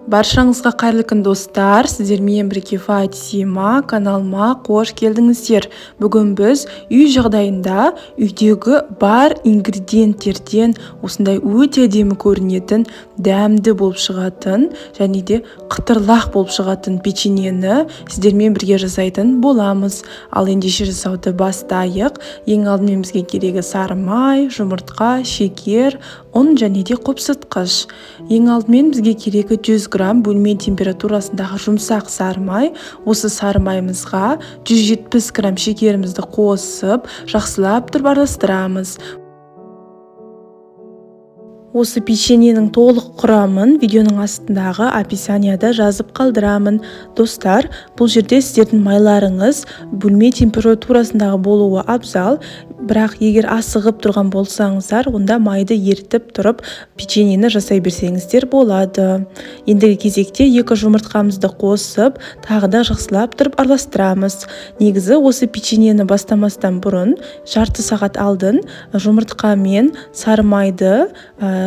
Баршаңызға қайырлы күн достар, сіздермен бірге Фатима каналыма қош келдіңіздер. Бүгін біз үй жағдайында үйдегі бар ингредиенттерден осындай өте әдемі көрінетін, дәмді болып шығатын және де қытырлақ болып шығатын печеньені сіздермен бірге жасайтын боламыз. Ал ендеше жасауды бастайық. Ең алдымен бізге керегі сары май, жұмыртқа, шекер, ұн және де қопсытқыш. Ең алдымен бізге керегі 100 грамм бөлме температурасындағы жұмсақ сары май. Осы сары майымызға 170 грамм шекерімізді қосып, жақсылап тұрып араластырамыз. Осы печеньенің толық құрамын видеоның астындағы описанияда жазып қалдырамын. Достар, бұл жерде сіздердің майларыңыз бөлме температурасындағы болуы абзал, бірақ егер асығып тұрған болсаңыздар, онда майды ерітіп тұрып печеньені жасай берсеңіздер болады. Ендігі кезекте 2 жұмыртқамызды қосып, тағы да жақсылап тұрып араластырамыз. Негізі осы печеньені бастамастан бұрын жарты сағат алдын жұмыртқа мен сары майды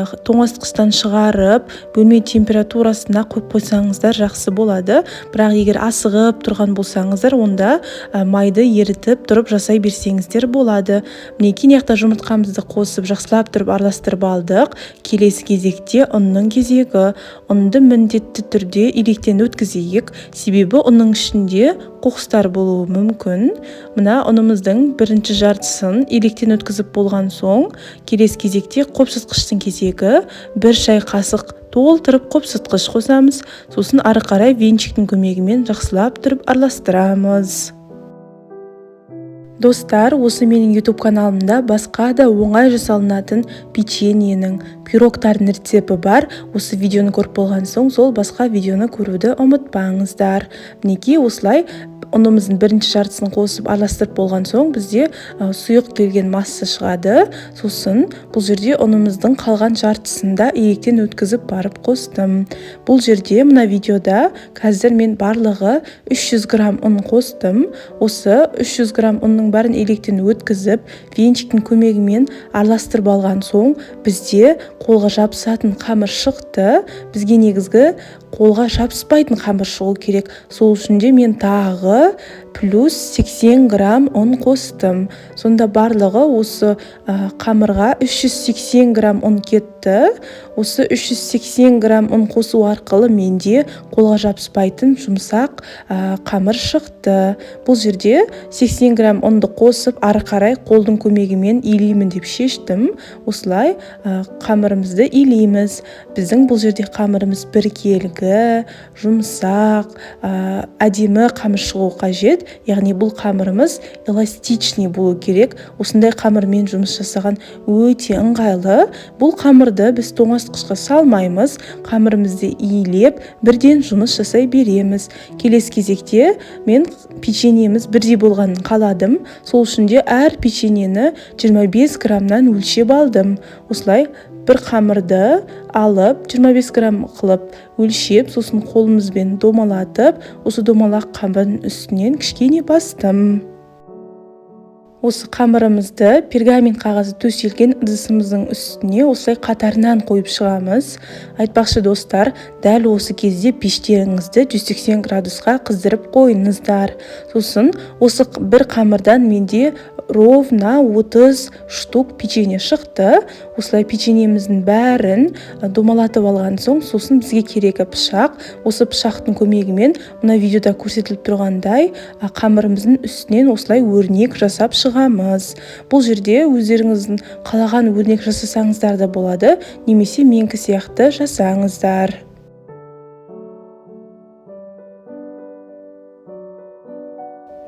тоңазытқыштан шығарып, бөлме температурасына қойып қойсаңыздар жақсы болады. Бірақ егер асығып тұрған болсаңыздар, онда майды ерітіп тұрып жасай берсеңіздер болады. Мінекей мына жұмыртқамызды қосып жақсылап тұрып араластырып алдық. Келесі кезекте ұнның кезегі. Ұнды міндетті түрде илектен өткізейік, себебі ұнның ішінде қоқыстар болуы мүмкін. Мына ұнымыздың бірінші жартысын илектен өткізіп болған соң, келесі кезекте қопсытқыштың кезегі. 1 шай қасық толтырып қопсытқыш қосамыз. Сосын ары қарай венчиктің көмегімен жақсылап тұрып араластырамыз. Достар, осы менің YouTube каналымда басқа да оңай жасалынатын печеньенің, пирогтардың рецепті бар. Осы видеоны көріп болған соң, сол басқа видеоны көруді ұмытпаңыздар. Мінекей осылай ұнымыздың бірінші жартысын қосып араластырып болған соң, бізде сұйық келген масса шығады. Сосын бұл жерде ұнымыздың қалған жартысында илектен өткізіп барып қостым. Бұл жерде мына видеода қазір мен барлығы 300 грамм ұн қостым. Осы 300 грамм ұнның бәрін илектен өткізіп, венчиктің көмегімен араластырып алған соң, бізде қолға жабысатын қамыр шықты. Бізге негізгі қолға жабыспайтын қамыр шығу керек. Сол үшін де мен тағы плюс 80 грамм ұн қостым. Сонда барлығы осы қамырға 380 грамм ұн кетті. Осы 380 грамм ұн қосу арқылы менде қолға жабыспайтын жұмсақ қамыр шықты. Бұл жерде 80 грамм ұнды қосып, ары қарай қолдың көмегімен илеймін деп шештім. Осылай қамырымызды илейміз. Біздің бұл жерде қамырымыз біркелкі, жұмсақ, әдемі қамыр шығу қажет. Яғни бұл қамырымыз эластичный болу керек. Осындай қамырмен жұмыс жасаған өте ыңғайлы. Бұл қамырды біз тоңазытқышқа салмаймыз. Қамырымызды иілеп, бірден жұмыс жасай береміз. Келесі кезекте мен печеньеміз бірдей болғанын қаладым. Сол үшін де әр печеньені 25 граммнан өлшеп алдым. Осылай бір қамырды алып, 25 грамм қылып өлшеп, сосын қолымызбен домалатып, осы домалақ қамырдың үстінен кішкене бастым. Осы қамырымызды пергамент қағазы төселген ыдысымыздың үстіне осылай қатарынан қойып шығамыз. Айтпақшы достар, дәл осы кезде пештеріңізді 180 градусқа қыздырып қойыңыздар. Сосын осы бір қамырдан менде ровно 30 штук печенье шықты. Осылай печеньеміздің бәрін домалатып алған соң, сосын бізге керегі пышақ. Осы пышақтың көмегімен мына видеода көрсетіліп тұрғандай қамырымыздың үстінен осылай өрнек жасап шығамыз. Бұл жерде өздеріңіздің қалаған өрнек жасасаңыздар да болады, немесе менікі сияқты жасаңыздар.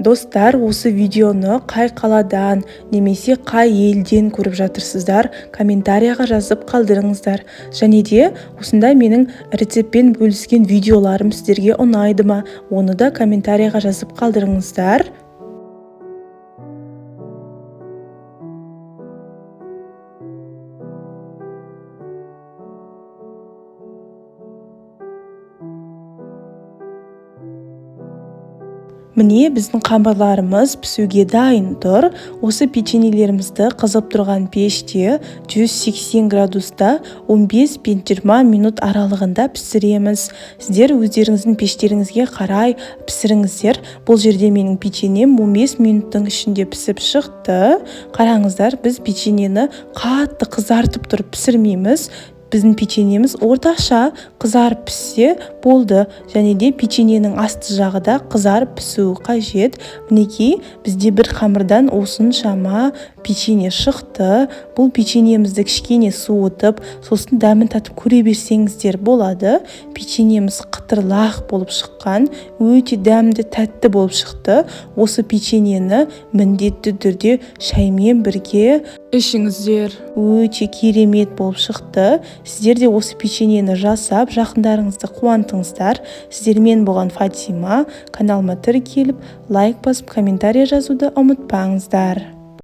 Достар, осы видеоны қай қаладан немесе қай елден көріп жатырсыздар, комментарияға жазып қалдырыңыздар. Және де осындай менің рецептпен бөліскен видеоларым сіздерге ұнайды ма, оны да комментарияға жазып қалдырыңыздар. Міне біздің қамырларымыз пісуге дайын тұр. Осы печеньелерімізді қызып тұрған пеште 180 градуста 15 пен 20 минут аралығында пісіреміз. Сіздер өздеріңіздің пештеріңізге қарай пісіріңіздер. Бұл жерде менің печеньем 15 минуттың ішінде пісіп шықты. Қараңыздар, біз печеньені қатты қызартып тұрып пісірмейміз. Біздің печеньеміз орташа қызарып піссе болды. Және де печеньенің асты жағы да қызарып пісуі қажет. Мінекей, бізде бір қамырдан осыншама печенье шықты. Бұл печеньемізді кішкене суытып, сосын дәмін татып көре берсеңіздер болады. Печеньеміз қытырлақ болып шыққан, өте дәмді, тәтті болып шықты. Осы печеньені міндетті түрде шаймен бірге ішіңіздер. Өте керемет болып шықты. Сіздер де осы печеньені жасап, жақындарыңызды қуантыңыздар. Сіздермен болған Фатима. Каналыма тіркеліп, лайк басып, комментарий жазуды ұмытпаңыздар.